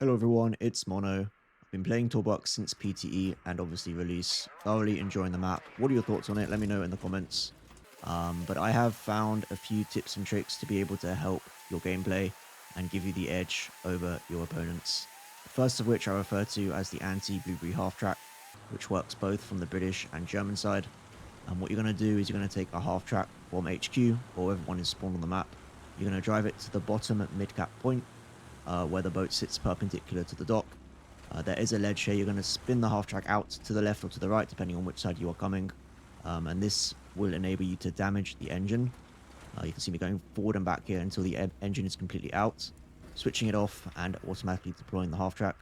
Hello everyone, it's Mono. I've been playing Tobruk since PTE and obviously release. Thoroughly enjoying the map. What are your thoughts on it? Let me know in the comments. But I have found a few tips and tricks to be able to help your gameplay and give you the edge over your opponents. The first of which I refer to as the anti-blueberry half track, which works both from the British and German side. And what you're going to do is you're going to take a half track from HQ or wherever one is spawned on the map. You're going to drive it to the bottom mid-cap point where the boat sits perpendicular to the dock. There is a ledge here. You're going to spin the half track out to the left or to the right, depending on which side you are coming. And this will enable you to damage the engine. You can see me going forward and back here until the engine is completely out, switching it off and automatically deploying the half track.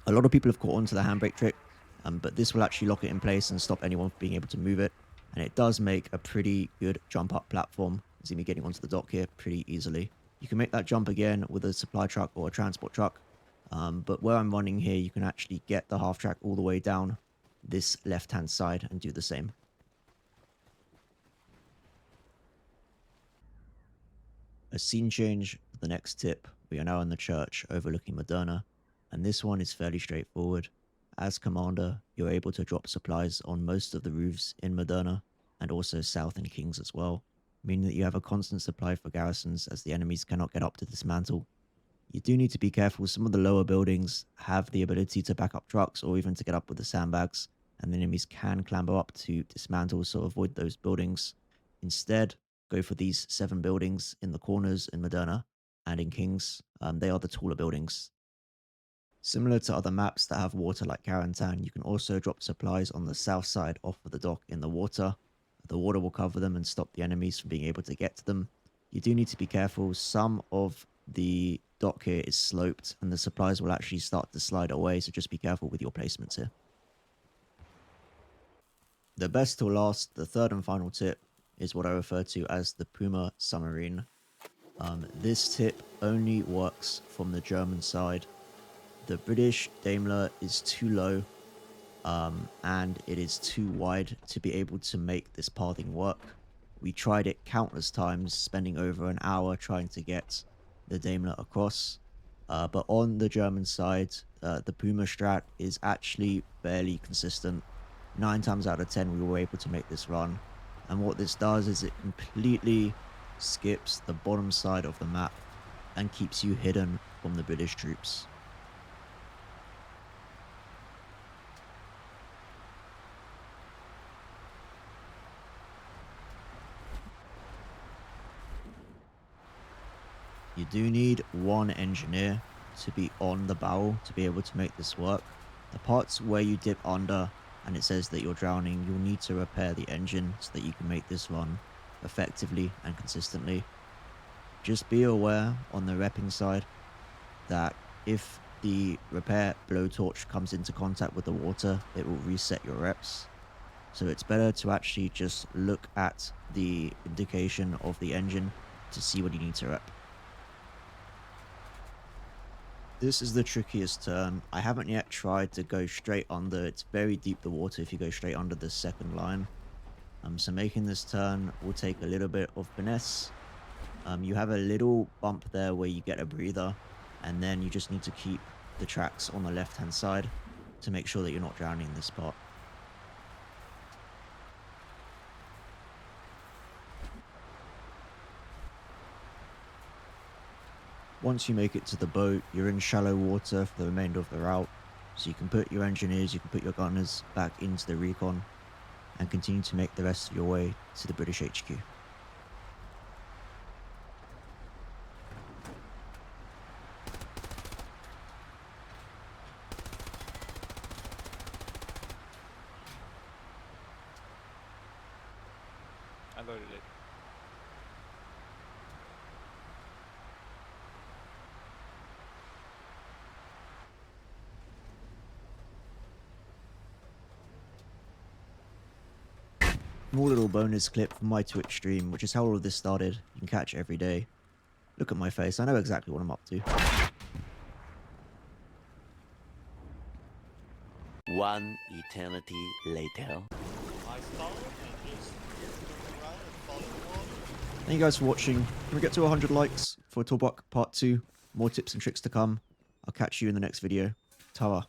A lot of people have caught on to the handbrake trick, but this will actually lock it in place and stop anyone from being able to move it. And it does make a pretty good jump up platform. You see me getting onto the dock here pretty easily. You can make that jump again with a supply truck or a transport truck. But where I'm running here, you can actually get the half track all the way down this left-hand side and do the same. A scene change for the next tip. We are now in the church overlooking Moderna, and this one is fairly straightforward. As commander, you're able to drop supplies on most of the roofs in Moderna, and also south in Kings as well, meaning that you have a constant supply for garrisons as the enemies cannot get up to dismantle. You do need to be careful. Some of the lower buildings have the ability to back up trucks or even to get up with the sandbags, and the enemies can clamber up to dismantle, so avoid those buildings. Instead, go for these 7 buildings in the corners in Moderna and in Kings. They are the taller buildings. Similar to other maps that have water like Carantan, you can also drop supplies on the south side off of the dock in the water. The water will cover them and stop the enemies from being able to get to them. You do need to be careful. Some of the dock here is sloped and the supplies will actually start to slide away, so just be careful with your placements here. The best till last, the third and final tip, is what I refer to as the Puma submarine. This tip only works from the German side. The British Daimler is too low, and it is too wide to be able to make this pathing work. We tried it countless times, spending over an hour trying to get the Daimler across. But on the German side, the Puma strat is actually fairly consistent. 9 times out of 10 we were able to make this run. And what this does is it completely skips the bottom side of the map and keeps you hidden from the British troops. You do need 1 engineer to be on the barrel to be able to make this work. The parts where you dip under and it says that you're drowning, you'll need to repair the engine so that you can make this run effectively and consistently. Just be aware on the repping side that if the repair blowtorch comes into contact with the water, it will reset your reps. So it's better to actually just look at the indication of the engine to see what you need to rep. This is the trickiest turn. I haven't yet tried to go straight under. It's very deep, the water, if you go straight under the second line. So making this turn will take a little bit of finesse. You have a little bump there where you get a breather, and then you just need to keep the tracks on the left-hand side to make sure that you're not drowning in this part. Once you make it to the boat, you're in shallow water for the remainder of the route, so you can put your engineers, you can put your gunners back into the recon, and continue to make the rest of your way to the British HQ. I loaded it. Small little bonus clip from my Twitch stream, which is how all of this started. You can catch it every day. Look at my face, I know exactly what I'm up to. 1 eternity later. Thank you guys for watching. Can we get to 100 likes for Tobruk Part 2? More tips and tricks to come. I'll catch you in the next video. Ta-ra.